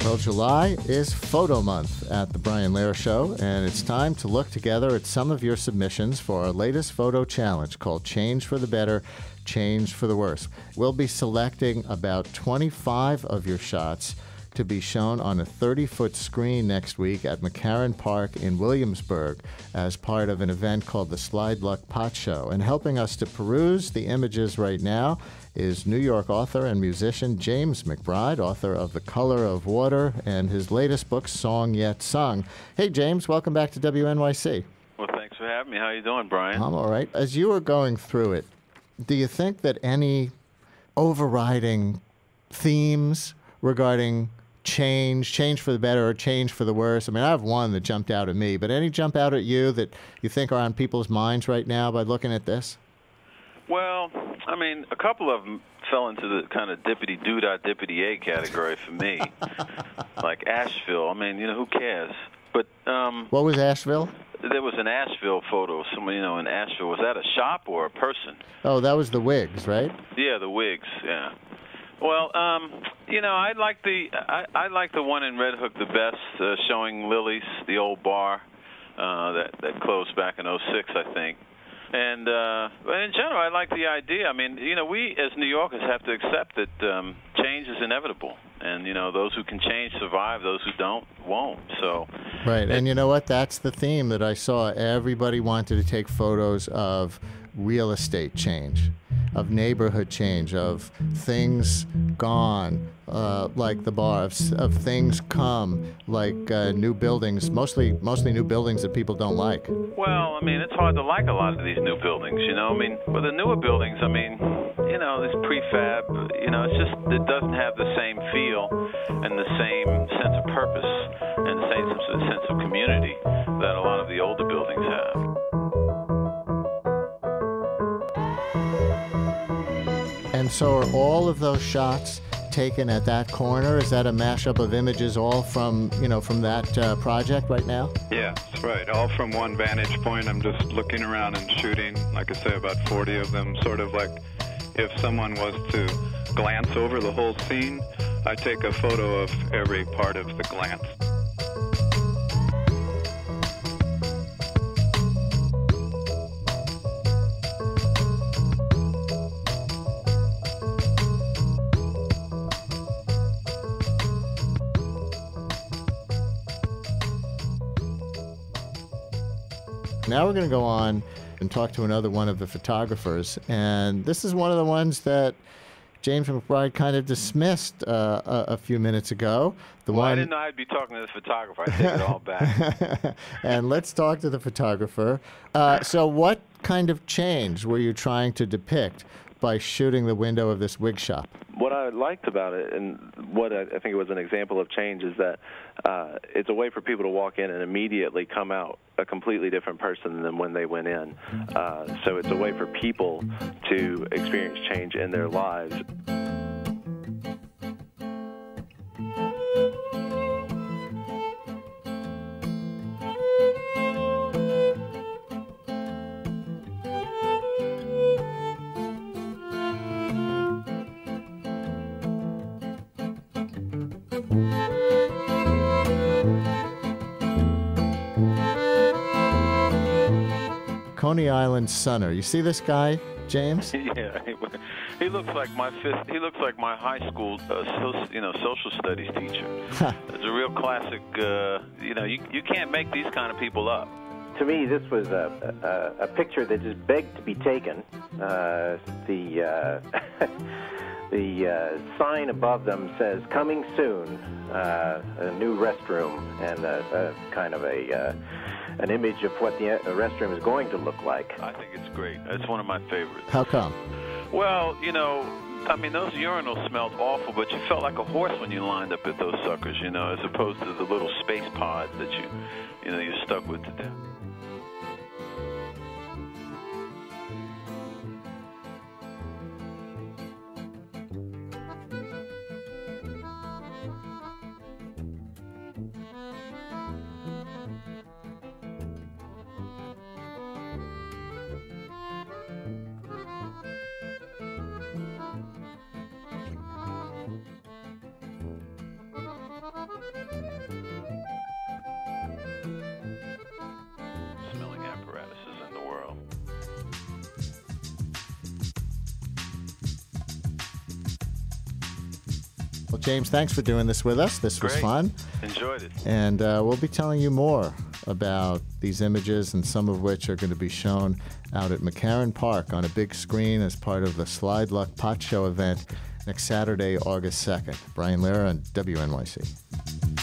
Well, July is Photo Month at the Brian Lehrer Show, and it's time to look together at some of your submissions for our latest photo challenge called Change for the Better, Change for the Worse. We'll be selecting about 25 of your shots to be shown on a 30-foot screen next week at McCarren Park in Williamsburg as part of an event called the Slideluck Potshow. And helping us to peruse the images right now is New York author and musician James McBride, author of The Color of Water and his latest book, Song Yet Sung. Hey, James, welcome back to WNYC. Well, thanks for having me. How you doing, Brian? I'm all right. As you were going through it, do you think that any overriding themes regarding change for the better or change for the worse? I mean, I have one that jumped out at me, but any jump out at you that you think are on people's minds right now by looking at this? Well, I mean, a couple of them fell into the kind of dippity-doo-dah-dippity-A category for me, like Asheville. I mean, who cares? But what was Asheville? There was an Asheville photo. Someone, in Asheville. Was that a shop or a person? Oh, that was the Wigs, right? Yeah, the Wigs. Yeah. Well, I like the one in Red Hook the best, showing Lily's, the old bar that closed back in '06, I think. And but in general, I like the idea. I mean, we as New Yorkers have to accept that change is inevitable, and those who can change survive; those who don't won't. So, right. And you know what? That's the theme that I saw. Everybody wanted to take photos of real estate change, of neighborhood change, of things gone, like the bar, of things come, like new buildings, mostly new buildings that people don't like. Well, I mean, it's hard to like a lot of these new buildings, I mean, but the newer buildings, I mean, this prefab, it doesn't have the same feel and the same sense of purpose and the same sense of community that a lot of the older buildings have. And so are all of those shots taken at that corner? Is that a mashup of images all from that project right now? Yeah, that's right. All from one vantage point. I'm just looking around and shooting, like I say, about 40 of them, sort of like if someone was to glance over the whole scene, I take a photo of every part of the glance. Now we're going to go on and talk to another one of the photographers, and this is one of the ones that James McBride kind of dismissed a few minutes ago. I didn't know I'd be talking to the photographer. I take it all back. And let's talk to the photographer. So what kind of change were you trying to depict by shooting the window of this wig shop? What I liked about it, and what I think it was an example of change, is that it's a way for people to walk in and immediately come out a completely different person than when they went in. So it's a way for people to experience change in their lives. Coney Island Sunner. You see this guy, James? Yeah, he looks like my high school, social studies teacher. It's a real classic. You can't make these kind of people up. To me, this was a picture that just begged to be taken. The sign above them says "Coming soon," a new restroom, and kind of an image of what the restroom is going to look like. I think it's great. It's one of my favorites. How come? Well, I mean, those urinals smelled awful, but you felt like a horse when you lined up at those suckers, as opposed to the little space pods that you're stuck with to death. Well, James, thanks for doing this with us. This was Great. fun. Enjoyed it. And we'll be telling you more about these images, and some of which are going to be shown out at McCarren Park on a big screen as part of the Slideluck Potshow event next Saturday, August 2nd. Brian Lehrer on WNYC.